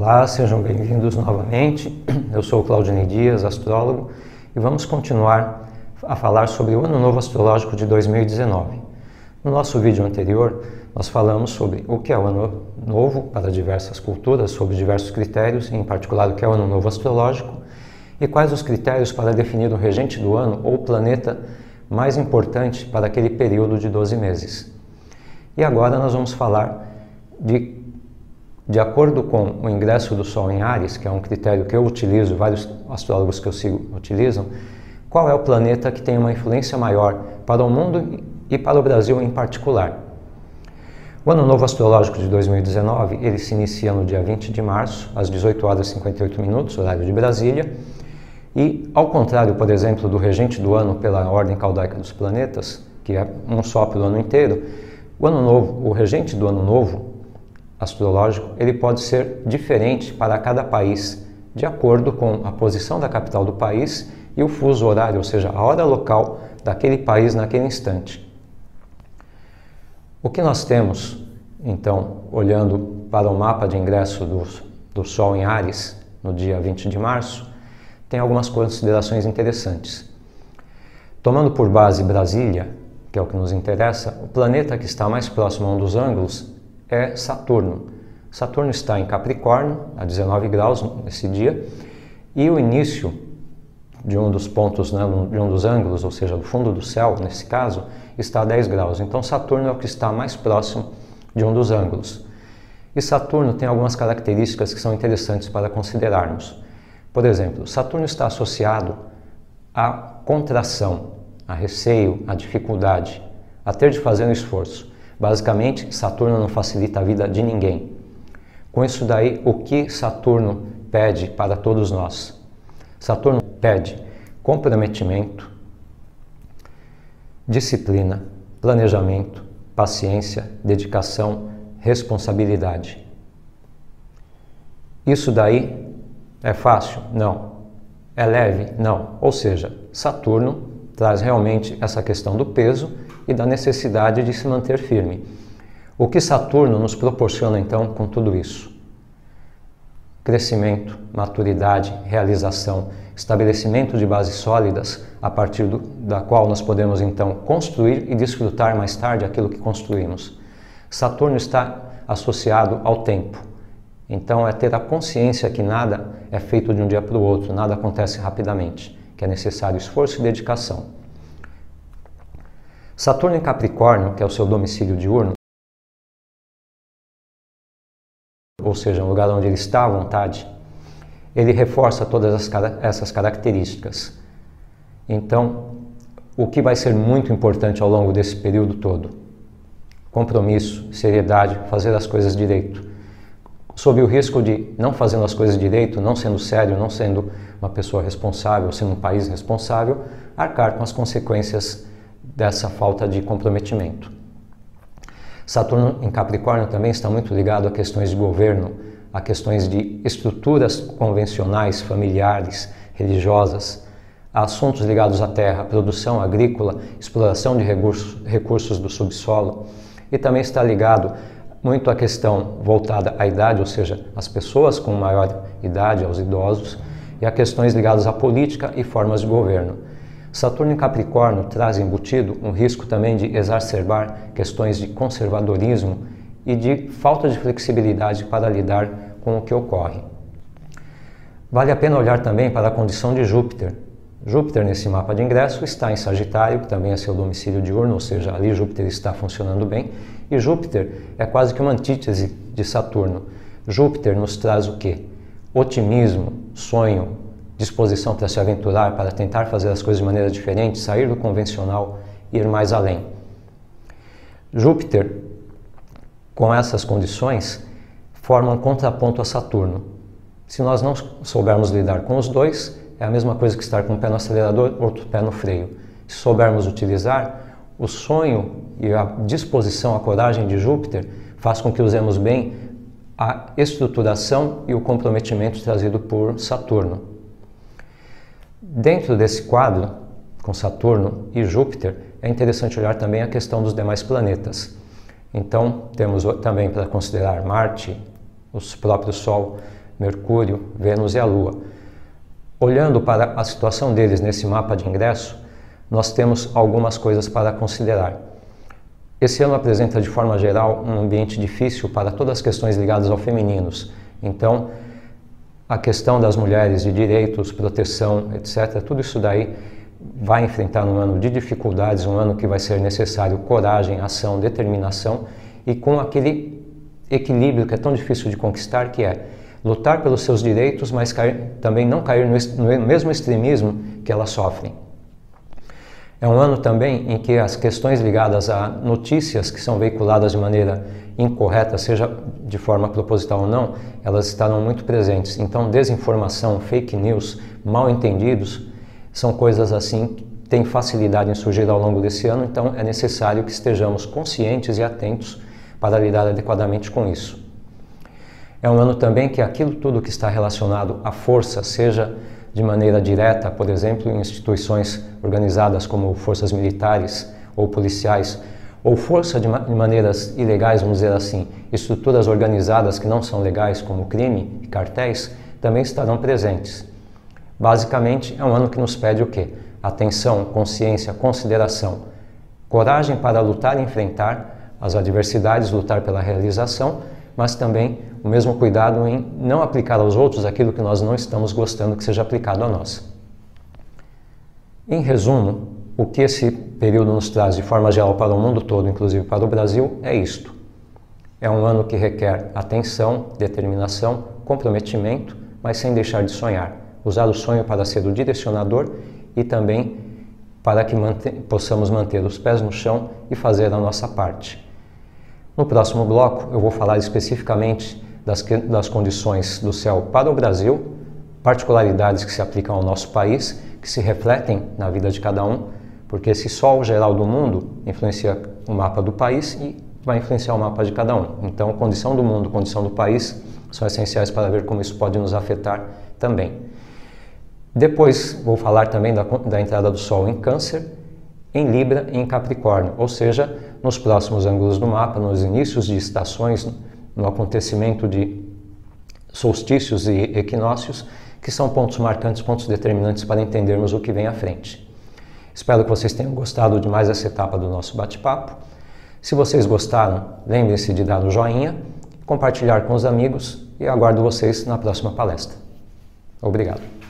Olá, sejam bem-vindos novamente. Eu sou o Claudinei Dias, astrólogo, e vamos continuar a falar sobre o Ano Novo Astrológico de 2019. No nosso vídeo anterior, nós falamos sobre o que é o Ano Novo para diversas culturas, sobre diversos critérios, em particular o que é o Ano Novo Astrológico, e quais os critérios para definir o regente do ano ou o planeta mais importante para aquele período de 12 meses. E agora nós vamos falar de acordo com o ingresso do Sol em Áries, que é um critério que eu utilizo, vários astrólogos que eu sigo utilizam, qual é o planeta que tem uma influência maior para o mundo e para o Brasil em particular. O Ano Novo Astrológico de 2019, ele se inicia no dia 20 de março, às 18 horas e 58 minutos, horário de Brasília, e ao contrário, por exemplo, do regente do ano pela ordem caldaica dos planetas, que é um só pelo ano inteiro, o Ano Novo, o regente do Ano Novo astrológico, ele pode ser diferente para cada país, de acordo com a posição da capital do país e o fuso horário, ou seja, a hora local daquele país naquele instante. O que nós temos, então, olhando para o mapa de ingresso do Sol em Áries, no dia 20 de março, tem algumas considerações interessantes. Tomando por base Brasília, que é o que nos interessa, o planeta que está mais próximo a um dos ângulos é Saturno. Saturno está em Capricórnio, a 19 graus nesse dia, e o início de um dos pontos, né, de um dos ângulos, ou seja, do fundo do céu, nesse caso, está a 10 graus. Então Saturno é o que está mais próximo de um dos ângulos. E Saturno tem algumas características que são interessantes para considerarmos. Por exemplo, Saturno está associado à contração, a receio, a dificuldade, a ter de fazer um esforço. Basicamente, Saturno não facilita a vida de ninguém. Com isso daí, o que Saturno pede para todos nós? Saturno pede comprometimento, disciplina, planejamento, paciência, dedicação, responsabilidade. Isso daí é fácil? Não. É leve? Não. Ou seja, Saturno traz realmente essa questão do peso e da necessidade de se manter firme. O que Saturno nos proporciona então com tudo isso? Crescimento, maturidade, realização, estabelecimento de bases sólidas a partir da qual nós podemos então construir e desfrutar mais tarde aquilo que construímos. Saturno está associado ao tempo. Então é ter a consciência que nada é feito de um dia para o outro, nada acontece rapidamente, que é necessário esforço e dedicação. Saturno em Capricórnio, que é o seu domicílio diurno, ou seja, um lugar onde ele está à vontade, ele reforça todas essas características. Então, o que vai ser muito importante ao longo desse período todo? Compromisso, seriedade, fazer as coisas direito. Sob o risco de, não fazendo as coisas direito, não sendo sério, não sendo uma pessoa responsável, sendo um país responsável, arcar com as consequências dessa falta de comprometimento. Saturno em Capricórnio também está muito ligado a questões de governo, a questões de estruturas convencionais, familiares, religiosas, a assuntos ligados à terra, produção agrícola, exploração de recursos do subsolo, e também está ligado muito à questão voltada à idade, ou seja, às pessoas com maior idade, aos idosos, e a questões ligadas à política e formas de governo. Saturno em Capricórnio traz embutido um risco também de exacerbar questões de conservadorismo e de falta de flexibilidade para lidar com o que ocorre. Vale a pena olhar também para a condição de Júpiter. Júpiter, nesse mapa de ingresso, está em Sagitário, que também é seu domicílio diurno, ou seja, ali Júpiter está funcionando bem, e Júpiter é quase que uma antítese de Saturno. Júpiter nos traz o quê? Otimismo, sonho, disposição para se aventurar, para tentar fazer as coisas de maneira diferente, sair do convencional, ir mais além. Júpiter, com essas condições, forma um contraponto a Saturno. Se nós não soubermos lidar com os dois, é a mesma coisa que estar com um pé no acelerador, outro pé no freio. Se soubermos utilizar, o sonho e a disposição, a coragem de Júpiter faz com que usemos bem a estruturação e o comprometimento trazido por Saturno. Dentro desse quadro, com Saturno e Júpiter, é interessante olhar também a questão dos demais planetas. Então, temos também para considerar Marte, o próprio Sol, Mercúrio, Vênus e a Lua. Olhando para a situação deles nesse mapa de ingresso, nós temos algumas coisas para considerar. Esse ano apresenta de forma geral um ambiente difícil para todas as questões ligadas ao femininos. Então, a questão das mulheres, de direitos, proteção, etc., tudo isso daí vai enfrentar um ano de dificuldades, um ano que vai ser necessário coragem, ação, determinação e com aquele equilíbrio que é tão difícil de conquistar, que é lutar pelos seus direitos, mas também não cair no mesmo extremismo que elas sofrem. É um ano também em que as questões ligadas a notícias que são veiculadas de maneira incorreta, seja de forma proposital ou não, elas estarão muito presentes. Então, desinformação, fake news, mal entendidos, são coisas assim que têm facilidade em surgir ao longo desse ano, então é necessário que estejamos conscientes e atentos para lidar adequadamente com isso. É um ano também que aquilo tudo que está relacionado à força, seja de maneira direta, por exemplo, em instituições organizadas como forças militares ou policiais, ou força de maneiras ilegais, vamos dizer assim, estruturas organizadas que não são legais, como crime e cartéis, também estarão presentes. Basicamente, é um ano que nos pede o quê? Atenção, consciência, consideração, coragem para lutar e enfrentar as adversidades, lutar pela realização, mas também o mesmo cuidado em não aplicar aos outros aquilo que nós não estamos gostando que seja aplicado a nós. Em resumo, o que esse período nos traz de forma geral para o mundo todo, inclusive para o Brasil, é isto. É um ano que requer atenção, determinação, comprometimento, mas sem deixar de sonhar. Usar o sonho para ser o direcionador e também para que possamos manter os pés no chão e fazer a nossa parte. No próximo bloco, eu vou falar especificamente das condições do céu para o Brasil, particularidades que se aplicam ao nosso país, que se refletem na vida de cada um, porque esse sol geral do mundo influencia o mapa do país e vai influenciar o mapa de cada um. Então, condição do mundo, condição do país são essenciais para ver como isso pode nos afetar também. Depois, vou falar também da entrada do Sol em Câncer, em Libra e em Capricórnio, ou seja, nos próximos ângulos do mapa, nos inícios de estações, no acontecimento de solstícios e equinócios, que são pontos marcantes, pontos determinantes para entendermos o que vem à frente. Espero que vocês tenham gostado de mais essa etapa do nosso bate-papo. Se vocês gostaram, lembrem-se de dar o joinha, compartilhar com os amigos e aguardo vocês na próxima palestra. Obrigado.